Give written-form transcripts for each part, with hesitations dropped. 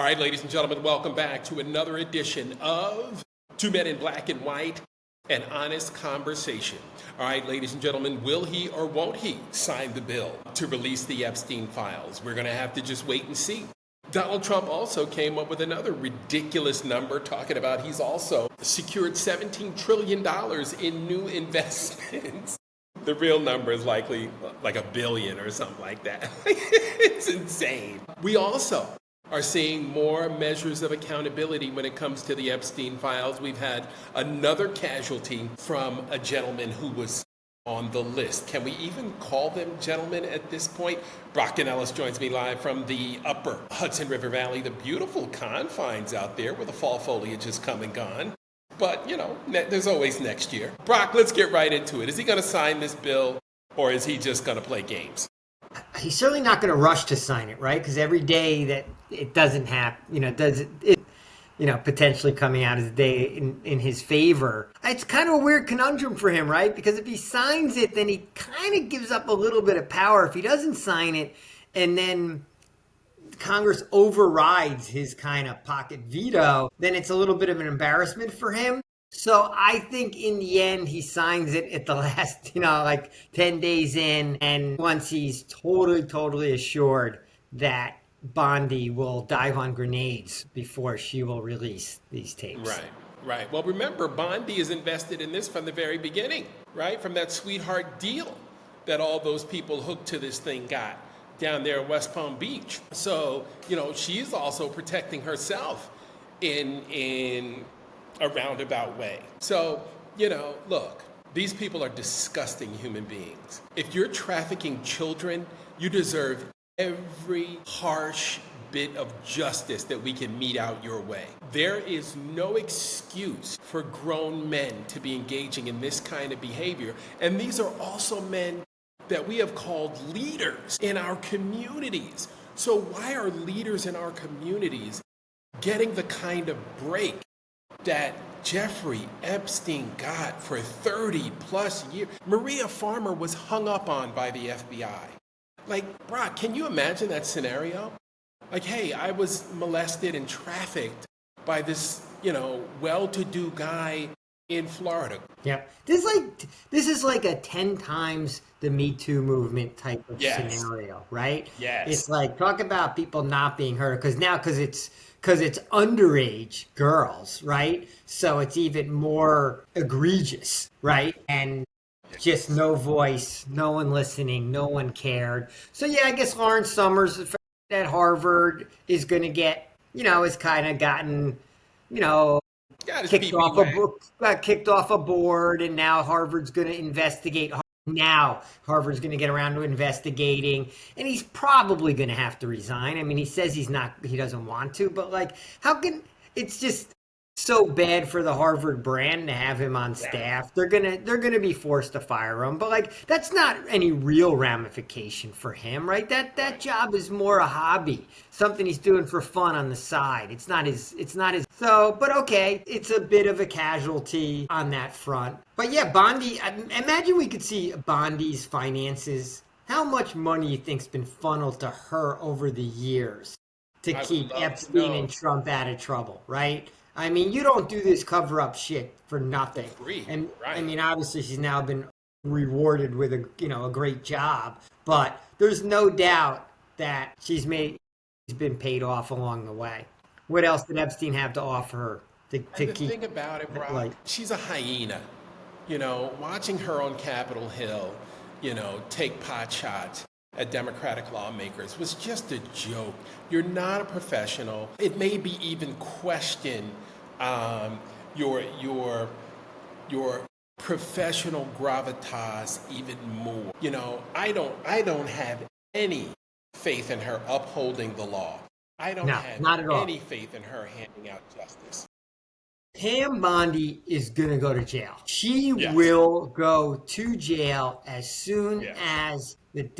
All right, ladies and gentlemen, welcome back to another edition of Two Men in Black and White, an honest conversation. All right, ladies and gentlemen, will he or won't he sign the bill to release the Epstein files? We're going to have to just wait and see. Donald Trump also came up with another ridiculous number, talking about he's also secured $17 trillion in new investments. The real number is likely like $1 billion or something like that. It's insane. We also are seeing more measures of accountability when it comes to the Epstein files. We've had another casualty from a gentleman who was on the list. Can we even call them gentlemen at this point? Brockton Ellis joins me live from the upper Hudson River Valley, the beautiful confines out there where the fall foliage has come and gone. But, you know, there's always next year. Brock, let's get right into it. Is he going to sign this bill, or is he just going to play games? He's certainly not going to rush to sign it, right? Because every day that it doesn't happen, potentially coming out as a day in his favor. It's kind of a weird conundrum for him, right? Because if he signs it, then he kind of gives up a little bit of power. If he doesn't sign it, and then Congress overrides his kind of pocket veto, then it's a little bit of an embarrassment for him. So I think in the end, he signs it at the last, 10 days in. And once he's totally assured that Bondi will dive on grenades before she will release these tapes. Right. Well, remember, Bondi is invested in this from the very beginning, right? From that sweetheart deal that all those people hooked to this thing got down there in West Palm Beach. So, she's also protecting herself in a roundabout way. So, look, these people are disgusting human beings. If you're trafficking children, you deserve every harsh bit of justice that we can mete out your way. There is no excuse for grown men to be engaging in this kind of behavior. And these are also men that we have called leaders in our communities. So why are leaders in our communities getting the kind of break that Jeffrey Epstein got for 30 plus years? Maria Farmer was hung up on by the FBI. Like, Brock, can you imagine that scenario? Like, hey, I was molested and trafficked by this, well-to-do guy in Florida. Yeah. This is like a 10 times the Me Too movement type of scenario, right? Yes. It's like, talk about people not being heard, because it's underage girls, right? So it's even more egregious, right? And just no voice, no one listening, no one cared. So yeah, I guess Lawrence Summers at Harvard is going to get, has kind of gotten, kicked off a board, and now Harvard's going to investigate. Now Harvard's going to get around to investigating, and he's probably going to have to resign. I mean, he says he doesn't want to, but it's just so bad for the Harvard brand to have him on staff. They're gonna be forced to fire him, but that's not any real ramification for him, right? That job is more a hobby, something he's doing for fun on the side. It's not his. So, but okay, it's a bit of a casualty on that front. But yeah, Bondi. Imagine we could see Bondi's finances. How much money you think's been funneled to her over the years to keep Epstein and Trump out of trouble, right? I mean, you don't do this cover-up shit for nothing. And right. I mean, obviously, she's now been rewarded with a great job, but there's no doubt that she's been paid off along the way. What else did Epstein have to offer her to keep? The thing about it, Brock, she's a hyena. Watching her on Capitol Hill, take pot shots at Democratic lawmakers was just a joke. You're not a professional. It may be even question your professional gravitas even more. I don't have any faith in her upholding the law. I don't have any faith in her handing out justice. Pam Bondi is going to go to jail. She will go to jail as soon as if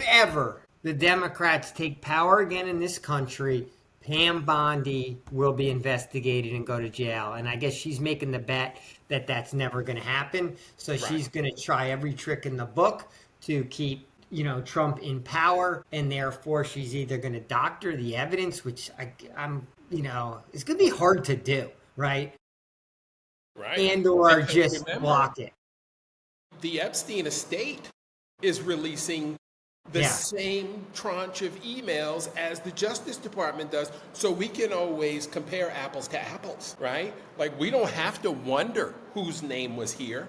ever the Democrats take power again in this country, Pam Bondi will be investigated and go to jail. And I guess she's making the bet that that's never going to happen. So she's going to try every trick in the book to keep Trump in power, and therefore she's either going to doctor the evidence, which I'm, it's going to be hard to do, right? Right. And or Because just remember, block it. the Epstein estate is releasing the Yeah. same tranche of emails as the Justice Department does, so we can always compare apples to apples, right? Like, we don't have to wonder whose name was here,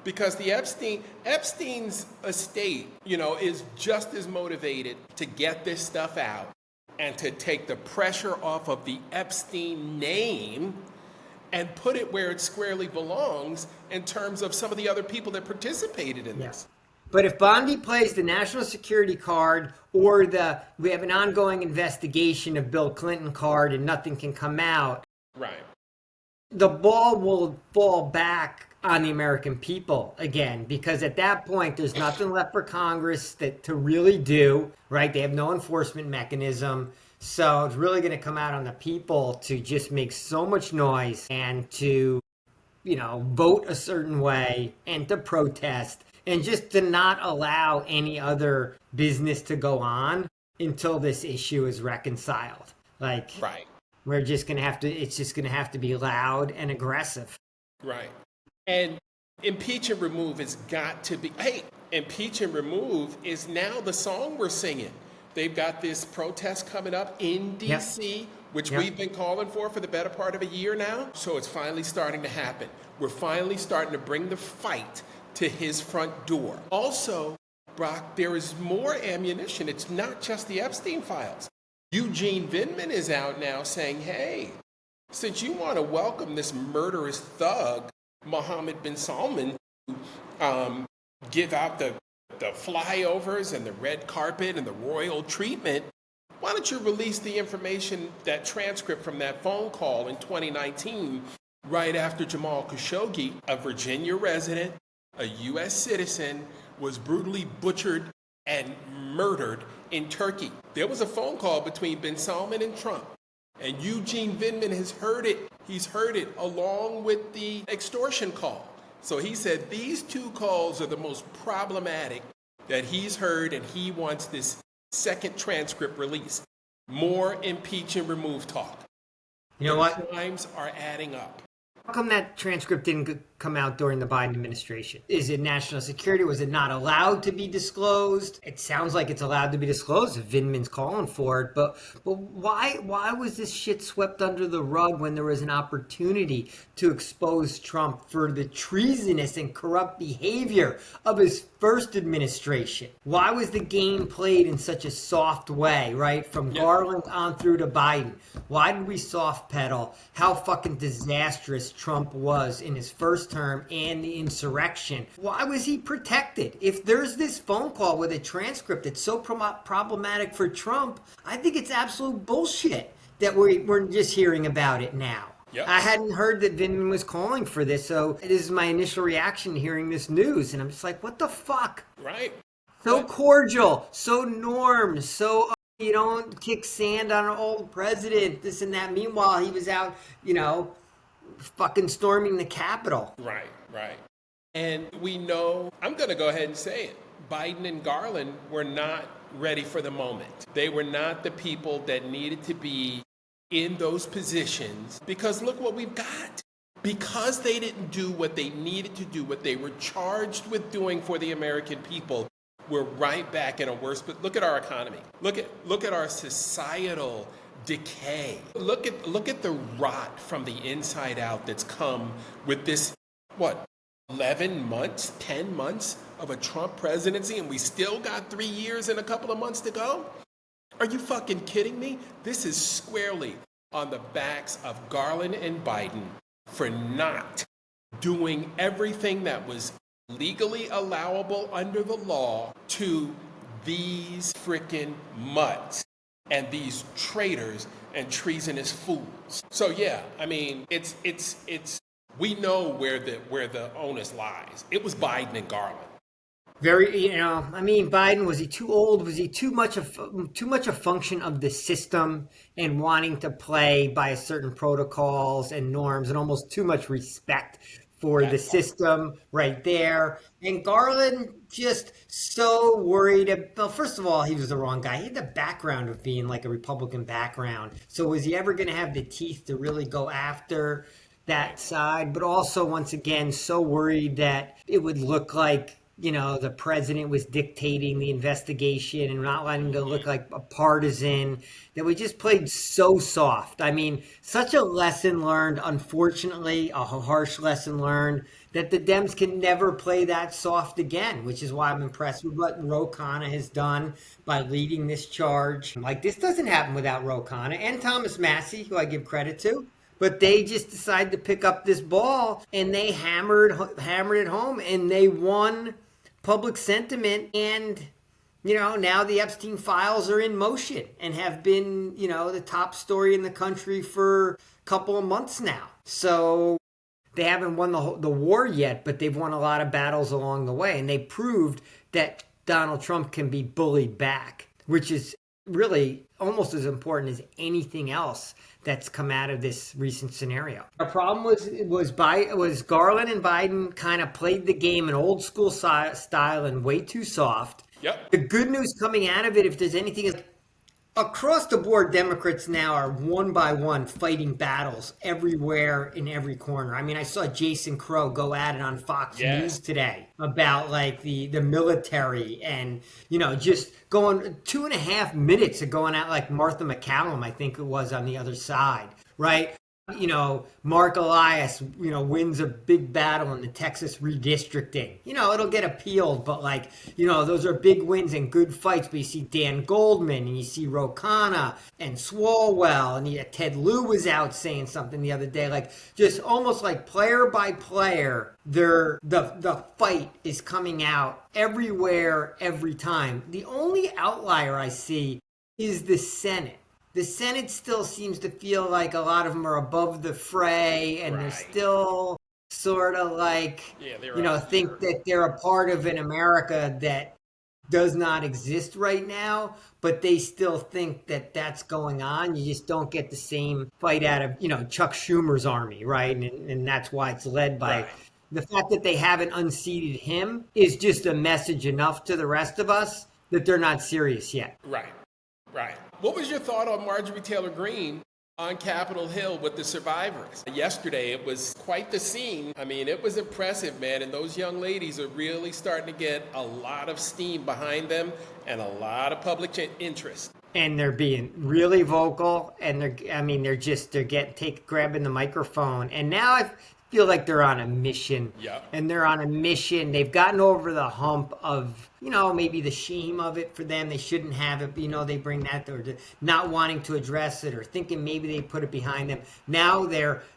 because the Epstein's estate, is just as motivated to get this stuff out and to take the pressure off of the Epstein name and put it where it squarely belongs in terms of some of the other people that participated in this. But if Bondi plays the national security card, or we have an ongoing investigation of Bill Clinton card and nothing can come out, Right. the ball will fall back on the American people again, because at that point there's nothing left for Congress to really do, right? They have no enforcement mechanism. So it's really going to come out on the people to just make so much noise and to, vote a certain way and to protest and just to not allow any other business to go on until this issue is reconciled. Like, Right. we're just going to have to, it's just going to have to be loud and aggressive. Right. And impeach and remove has got to be, hey, impeach and remove is now the song we're singing. They've got this protest coming up in D.C., which we've been calling for the better part of a year now. So it's finally starting to happen. We're finally starting to bring the fight to his front door. Also, Brock, there is more ammunition. It's not just the Epstein files. Eugene Vindman is out now saying, hey, since you want to welcome this murderous thug, Mohammed bin Salman, to give out the flyovers and the red carpet and the royal treatment, why don't you release the information, that transcript from that phone call in 2019, right after Jamal Khashoggi, a Virginia resident, a U.S. citizen, was brutally butchered and murdered in Turkey. There was a phone call between bin Salman and Trump. And Eugene Vindman has heard it. He's heard it along with the extortion call. So he said these two calls are the most problematic that he's heard, and he wants this second transcript released. More impeach and remove talk. You know what? Times are adding up. How come that transcript didn't come out during the Biden administration? Is it national security? Was it not allowed to be disclosed? It sounds like it's allowed to be disclosed if Vindman's calling for it. But why was this shit swept under the rug when there was an opportunity to expose Trump for the treasonous and corrupt behavior of his first administration? Why was the game played in such a soft way, right? From Garland on through to Biden. Why did we soft pedal how fucking disastrous Trump was in his first term and the insurrection? Why was he protected? If there's this phone call with a transcript that's so problematic for Trump, I think it's absolute bullshit that we're just hearing about it now. Yep. I hadn't heard that Vindman was calling for this, so this is my initial reaction to hearing this news, and I'm just like, what the fuck? Right. So cordial, so norm, so you don't kick sand on an old president, this and that. Meanwhile, he was out, fucking storming the Capitol. Right. And we know, I'm going to go ahead and say it, Biden and Garland were not ready for the moment. They were not the people that needed to be in those positions, because look what we've got. Because they didn't do what they needed to do, what they were charged with doing for the American people, we're right back in a worse. But look at our economy. Look at our societal decay. Look at the rot from the inside out that's come with this, 11 months, 10 months of a Trump presidency, and we still got 3 years and a couple of months to go? Are you fucking kidding me? This is squarely on the backs of Garland and Biden for not doing everything that was legally allowable under the law to these frickin' mutts and these traitors and treasonous fools. So yeah, I mean, it's we know where the onus lies. It was Biden and Garland. Very, Biden, was he too old? Was he too much a function of the system and wanting to play by certain protocols and norms, and almost too much respect for the system right there. And Garland just so worried. Well, first of all, he was the wrong guy. He had the background of being like a Republican background. So was he ever going to have the teeth to really go after that side? But also, once again, so worried that it would look like, the president was dictating the investigation and not letting it look like a partisan, that we just played so soft. I mean, such a lesson learned, unfortunately, a harsh lesson learned, that the Dems can never play that soft again, which is why I'm impressed with what Ro Khanna has done by leading this charge. Like, this doesn't happen without Ro Khanna and Thomas Massie, who I give credit to. But they just decided to pick up this ball and they hammered it home, and they won public sentiment. And now the Epstein files are in motion and have been the top story in the country for a couple of months now. So they haven't won the war yet, but they've won a lot of battles along the way, and they proved that Donald Trump can be bullied back, which is really almost as important as anything else that's come out of this recent scenario. The problem was Garland and Biden kind of played the game in old school style and way too soft. Yep. The good news coming out of it, if there's anything, is across the board, Democrats now are one by one fighting battles everywhere in every corner. I mean, I saw Jason Crow go at it on Fox News today about like the military and, just going 2.5 minutes of going at like Martha McCallum, I think it was, on the other side, right? Mark Elias, wins a big battle in the Texas redistricting. It'll get appealed, but those are big wins and good fights. But you see Dan Goldman and you see Ro Khanna and Swalwell, and Ted Lieu was out saying something the other day, like just almost like player by player, the fight is coming out everywhere, every time. The only outlier I see is the Senate. The Senate still seems to feel like a lot of them are above the fray, and they're still sort of like, think that they're a part of an America that does not exist right now, but they still think that that's going on. You just don't get the same fight out of, Chuck Schumer's army, right? And that's why it's led by... The fact that they haven't unseated him is just a message enough to the rest of us that they're not serious yet. Right. What was your thought on Marjorie Taylor Greene on Capitol Hill with the survivors? Yesterday, it was quite the scene. I mean, it was impressive, man. And those young ladies are really starting to get a lot of steam behind them and a lot of public interest. And they're being really vocal, and they're grabbing the microphone. And now I feel like they're on a mission. Yep. And they're on a mission. They've gotten over the hump of, maybe the shame of it for them. They shouldn't have it, but, they bring that, or not wanting to address it, or thinking maybe they put it behind them. Now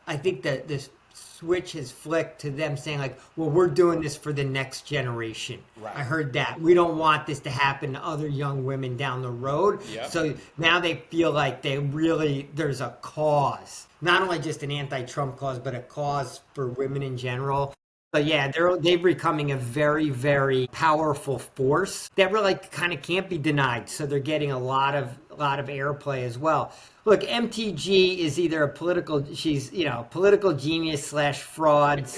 I think that this switch has flicked to them saying like, well, we're doing this for the next generation. Right. I heard that. We don't want this to happen to other young women down the road. Yep. So now they feel like there's a cause, not only just an anti-Trump cause, but a cause for women in general. But yeah, they're becoming a very, very powerful force that really kind of can't be denied. So they're getting a lot of airplay as well. Look, MTG is either political genius / fraud /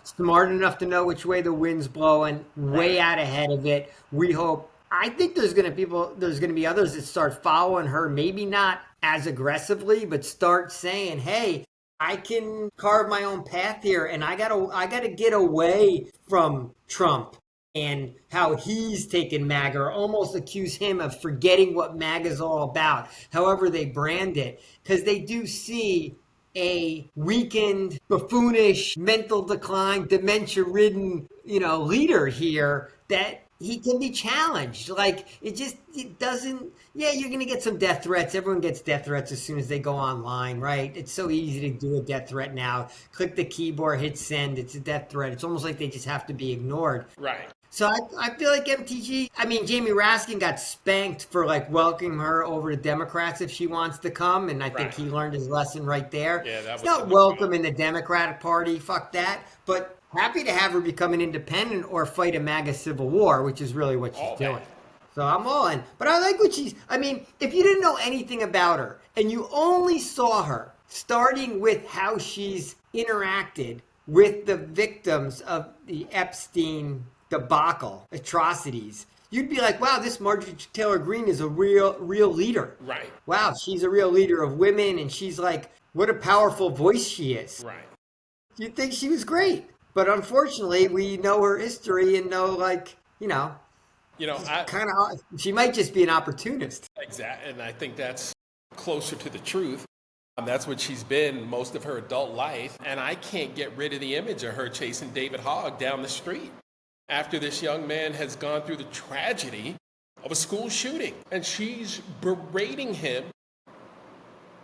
smart enough to know which way the wind's blowing, way out ahead of it. We hope. I think there's going to be others that start following her, maybe not as aggressively, but start saying, hey, I can carve my own path here, and I gotta get away from Trump and how he's taken MAGA, or almost accuse him of forgetting what MAGA is all about, however they brand it, because they do see a weakened, buffoonish, mental decline, dementia-ridden, leader here that he can be challenged. Like, it doesn't, you're going to get some death threats. Everyone gets death threats as soon as they go online, right? It's so easy to do a death threat now. Click the keyboard, hit send, it's a death threat. It's almost like they just have to be ignored. Right. So I feel like Jamie Raskin got spanked for welcoming her over to Democrats if she wants to come, and I think he learned his lesson right there. Yeah, that was not welcome in the Democratic Party, fuck that, but happy to have her become an independent or fight a MAGA civil war, which is really what she's doing. So I'm all in. But I like what if you didn't know anything about her and you only saw her starting with how she's interacted with the victims of the Epstein debacle, atrocities, you'd be like, wow, this Marjorie Taylor Greene is a real leader. Right. Wow, she's a real leader of women, and she's like, what a powerful voice she is. Right. You'd think she was great. But unfortunately, we know her history and know, like, kind of, she might just be an opportunist. Exactly, and I think that's closer to the truth. That's what she's been most of her adult life, and I can't get rid of the image of her chasing David Hogg down the street after this young man has gone through the tragedy of a school shooting, and she's berating him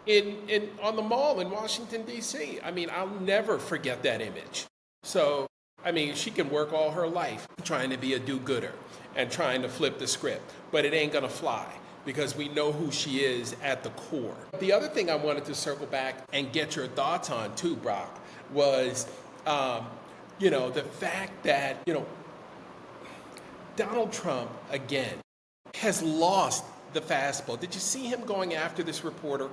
in on the mall in Washington, D.C. I mean, I'll never forget that image. So, I mean, she can work all her life trying to be a do-gooder and trying to flip the script, but it ain't gonna fly because we know who she is at the core. The other thing I wanted to circle back and get your thoughts on too, Brock, was, the fact that, Donald Trump, again, has lost the fastball. Did you see him going after this reporter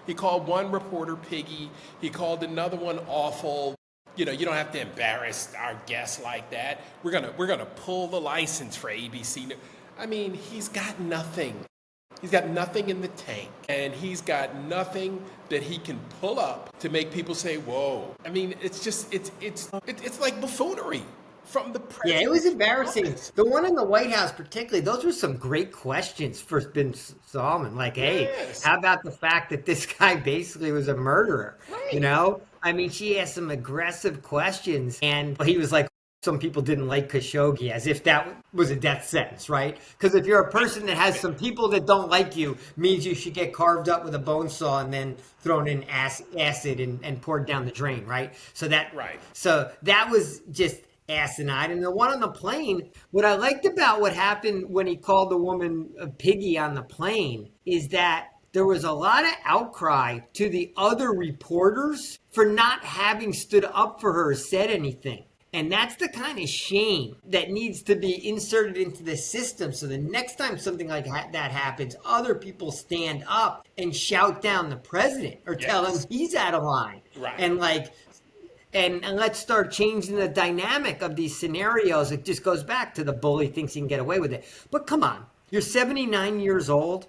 he called one reporter piggy, he called another one awful. You don't have to embarrass our guests like that. We're gonna pull the license for ABC. I mean, he's got nothing. He's got nothing in the tank, and he's got nothing that he can pull up to make people say, "Whoa!" I mean, it's just it's like buffoonery from the president. Yeah, it was embarrassing. The one in the White House, particularly, those were some great questions for Ben Salmon. Like, hey, Yes. how about the fact that this guy basically was a murderer? Right. I mean, she asked some aggressive questions, and he was like, some people didn't like Khashoggi, as if that was a death sentence, right? Because if you're a person that has some people that don't like you, means you should get carved up with a bone saw and then thrown in acid and poured down the drain, right? Right. So that was just asinine. And the one on the plane, what I liked about what happened when he called the woman a piggy on the plane is that there was a lot of outcry to the other reporters for not having stood up for her or said anything. And that's the kind of shame that needs to be inserted into the system. So the next time something like that happens, other people stand up and shout down the president or tell him he's out of line. Right. And let's start changing the dynamic of these scenarios. It just goes back to the bully thinks he can get away with it. But come on, you're 79 years old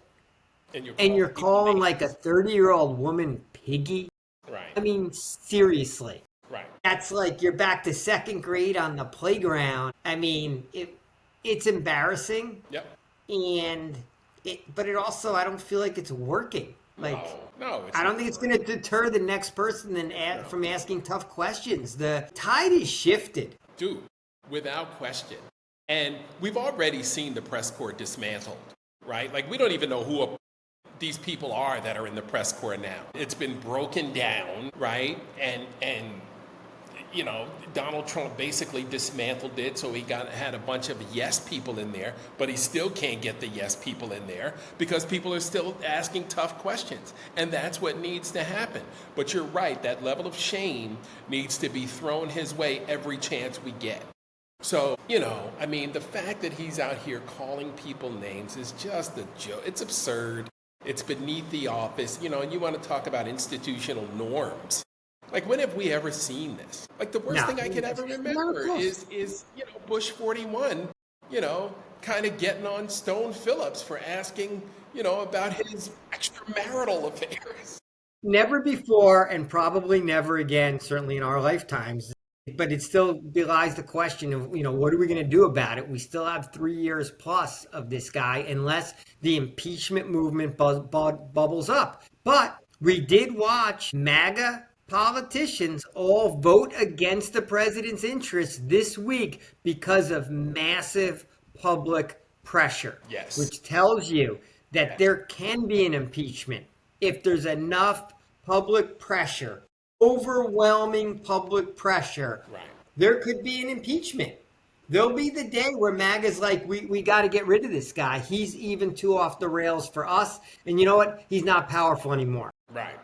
and you're calling like a 30-year-old woman piggy? Right. I mean, seriously. Right. That's like you're back to second grade on the playground. I mean, it's embarrassing. Yep. But it also, I don't feel like it's working. Like, no, I don't think it's going to deter the next person from asking tough questions. The tide is shifted. Dude, without question. And we've already seen the press corps dismantled, right? Like, we don't even know who these people are that are in the press corps now. It's been broken down, right? And Donald Trump basically dismantled it, so he had a bunch of yes people in there, but he still can't get the yes people in there because people are still asking tough questions, and that's what needs to happen. But you're right, that level of shame needs to be thrown his way every chance we get. So, I mean, the fact that he's out here calling people names is just a joke. It's absurd. It's beneath the office, and you want to talk about institutional norms. Like, when have we ever seen this? Like, the worst thing I can ever remember is Bush 41, kind of getting on Stone Phillips for asking, about his extramarital affairs. Never before, and probably never again, certainly in our lifetimes. But it still belies the question of, what are we going to do about it? We still have 3 years plus of this guy unless the impeachment movement bubbles up. But we did watch MAGA politicians all vote against the president's interests this week because of massive public pressure. Yes. Which tells you that there can be an impeachment if there's enough public pressure, overwhelming public pressure. Right. There could be an impeachment. There'll be the day where MAGA's like, we got to get rid of this guy. He's even too off the rails for us. And you know what? He's not powerful anymore. Right.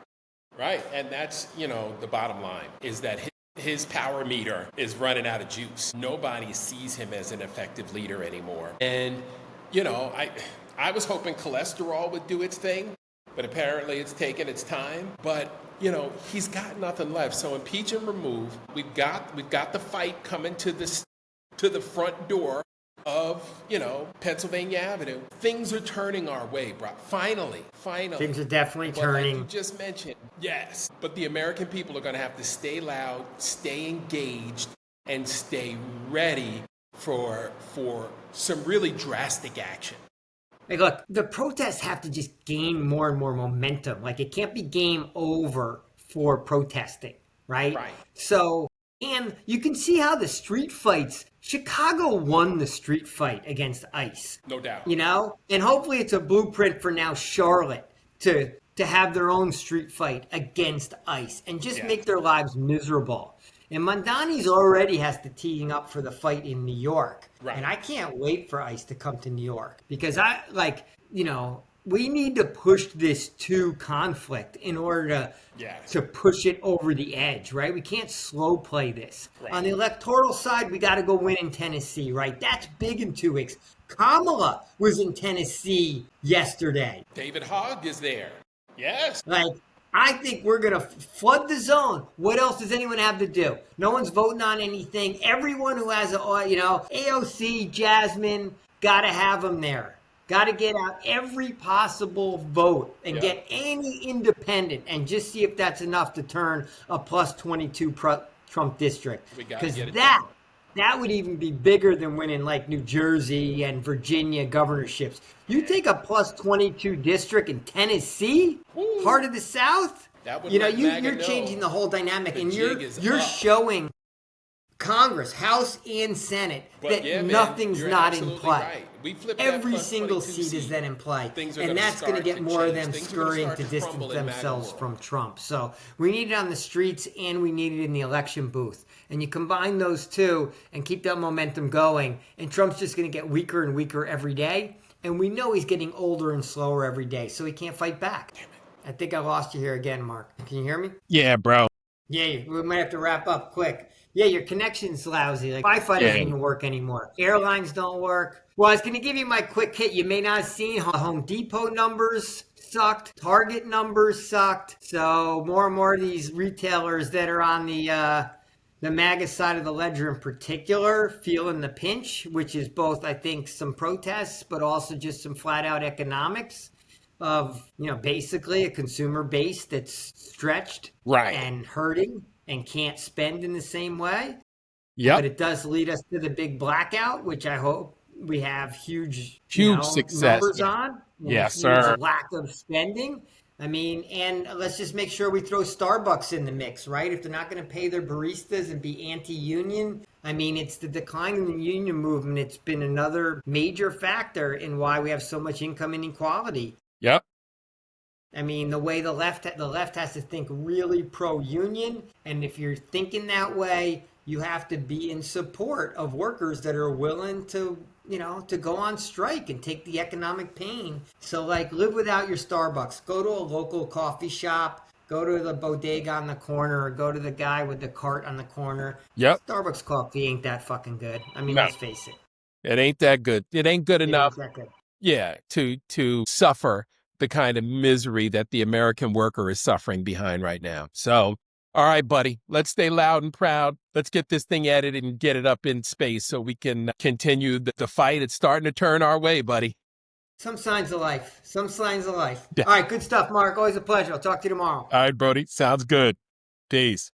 Right. And that's, the bottom line is that his power meter is running out of juice. Nobody sees him as an effective leader anymore. And, I was hoping cholesterol would do its thing. But apparently it's taken its time. But he's got nothing left. So impeach and remove. We've got the fight coming to the front door of Pennsylvania Avenue. Things are turning our way, bro. Finally. Things are definitely turning. Like you just mentioned, yes. But the American people are going to have to stay loud, stay engaged, and stay ready for some really drastic action. Like, look, the protests have to just gain more and more momentum. Like, it can't be game over for protesting, right? Right. So, and you can see how the street fights, Chicago won the street fight against ICE. No doubt. And hopefully it's a blueprint for now Charlotte to have their own street fight against ICE and just make their lives miserable. And Mondani's already has the teeing up for the fight in New York. Right. And I can't wait for ICE to come to New York because we need to push this to conflict in order to push it over the edge, right? We can't slow play this. Right. On the electoral side, we got to go win in Tennessee, right? That's big in 2 weeks. Kamala was in Tennessee yesterday. David Hogg is there. Yes. I think we're going to flood the zone. What else does anyone have to do? No one's voting on anything. Everyone who has, AOC, Jasmine, got to have them there. Got to get out every possible vote and get any independent and just see if that's enough to turn a plus 22 Trump district. Because that would even be bigger than winning like New Jersey and Virginia governorships. You take a plus 22 district in Tennessee, part of the South, you're changing the whole dynamic, and you're showing Congress, House and Senate, that nothing's not in play. Right. We Every single seat is then in play. And that's going to get more of them scurrying to distance themselves from Trump. So we need it on the streets and we need it in the election booth. And you combine those two and keep that momentum going. And Trump's just going to get weaker and weaker every day. And we know he's getting older and slower every day. So he can't fight back. I think I lost you here again, Mark. Can you hear me? Yeah, bro. Yeah, we might have to wrap up quick. Yeah, your connection's lousy. Like Wi-Fi doesn't even work anymore. Airlines don't work. Well, I was going to give you my quick hit. You may not have seen Home Depot numbers sucked. Target numbers sucked. So more and more of these retailers that are on the MAGA side of the ledger in particular feeling the pinch, which is both, I think, some protests, but also just some flat out economics of, basically a consumer base that's stretched and hurting and can't spend in the same way. Yeah. But it does lead us to the big blackout, which I hope we have huge success numbers on. Yes, sir. Lack of spending. I mean, and let's just make sure we throw Starbucks in the mix, right? If they're not going to pay their baristas and be anti-union, I mean, it's the decline in the union movement. It's been another major factor in why we have so much income inequality. Yep. I mean, the way the left has to think really pro-union, and if you're thinking that way, you have to be in support of workers that are willing to, to go on strike and take the economic pain. So, live without your Starbucks. Go to a local coffee shop. Go to the bodega on the corner, or go to the guy with the cart on the corner. Yep. Starbucks coffee ain't that fucking good. I mean, let's face it. It ain't that good. It ain't good enough. Ain't that good. Yeah, to suffer the kind of misery that the American worker is suffering behind right now. So, all right, buddy, let's stay loud and proud. Let's get this thing edited and get it up in space so we can continue the fight. It's starting to turn our way, buddy. Some signs of life. Some signs of life. All right, good stuff, Mark. Always a pleasure. I'll talk to you tomorrow. All right, Brody. Sounds good. Peace.